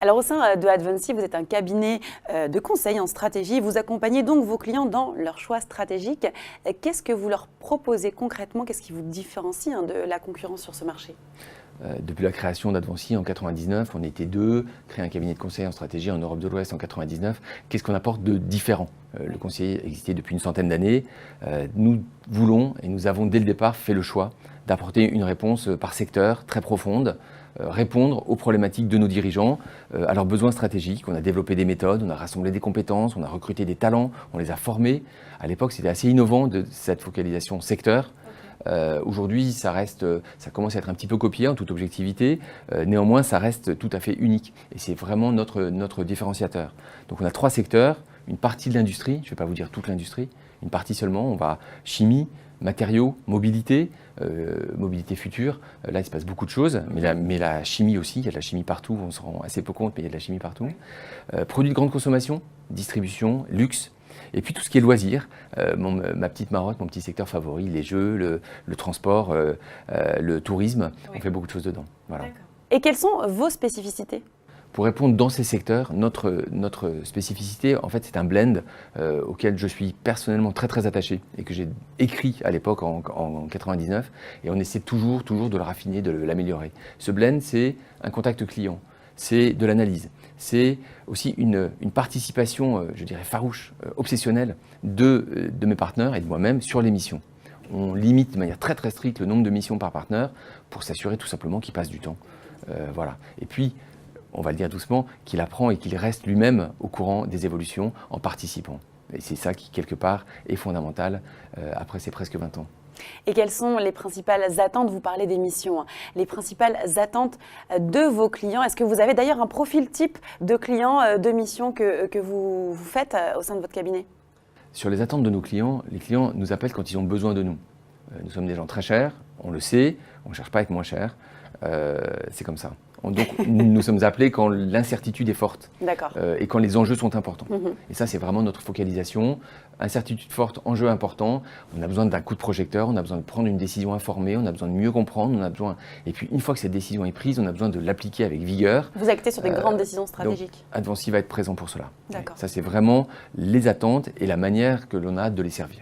Alors au sein de Advancy, vous êtes un cabinet de conseil en stratégie. Vous accompagnez donc vos clients dans leur choix stratégique. Qu'est-ce que vous leur proposez concrètement? Qu'est-ce qui vous différencie de la concurrence sur ce marché? Depuis la création d'Advancy en 1999, on était deux, créé un cabinet de conseil en stratégie en Europe de l'Ouest en 1999. Qu'est-ce qu'on apporte de différent? Le conseiller existait depuis une centaine d'années. Nous voulons et nous avons dès le départ fait le choix d'apporter une réponse par secteur très profonde, répondre aux problématiques de nos dirigeants, à leurs besoins stratégiques. On a développé des méthodes, on a rassemblé des compétences, on a recruté des talents, on les a formés. À l'époque, c'était assez innovant de cette focalisation secteur. Aujourd'hui, ça commence à être un petit peu copié en toute objectivité. Néanmoins, ça reste tout à fait unique. Et c'est vraiment notre différenciateur. Donc on a trois secteurs, une partie de l'industrie, je ne vais pas vous dire toute l'industrie, une partie seulement, on va chimie, matériaux, mobilité, mobilité future. Là, il se passe beaucoup de choses, mais la chimie aussi, il y a de la chimie partout, on se rend assez peu compte, mais il y a de la chimie partout. Produits de grande consommation, distribution, luxe. Et puis tout ce qui est loisirs, ma petite marotte, mon petit secteur favori, les jeux, le transport, le tourisme, on fait beaucoup de choses dedans. Voilà. Et quelles sont vos spécificités? Pour répondre dans ces secteurs, notre spécificité, en fait, c'est un blend auquel je suis personnellement très attaché et que j'ai écrit à l'époque en 99. Et on essaie toujours de le raffiner, de l'améliorer. Ce blend, c'est un contact client, c'est de l'analyse, c'est aussi une participation, je dirais, farouche, obsessionnelle de mes partenaires et de moi-même sur les missions. On limite de manière très stricte le nombre de missions par partenaire pour s'assurer tout simplement qu'il passe du temps. Voilà. Et puis, on va le dire doucement, qu'il apprend et qu'il reste lui-même au courant des évolutions en participant. Et c'est ça qui, quelque part, est fondamental après ces presque 20 ans. Et quelles sont les principales attentes? Vous parlez des missions, les principales attentes de vos clients. Est-ce que vous avez d'ailleurs un profil type de client, de mission que vous faites au sein de votre cabinet? Sur les attentes de nos clients, les clients nous appellent quand ils ont besoin de nous. Nous sommes des gens très chers, on le sait, on ne cherche pas à être moins cher, c'est comme ça. Donc nous sommes appelés quand l'incertitude est forte et quand les enjeux sont importants. Et ça, c'est vraiment notre focalisation. Incertitude forte, enjeu important. On a besoin d'un coup de projecteur, on a besoin de prendre une décision informée, on a besoin de mieux comprendre, et puis une fois que cette décision est prise, on a besoin de l'appliquer avec vigueur. Vous actez sur des grandes décisions stratégiques. Donc, Advancy va être présent pour cela. Ça, c'est vraiment les attentes et la manière que l'on a de les servir.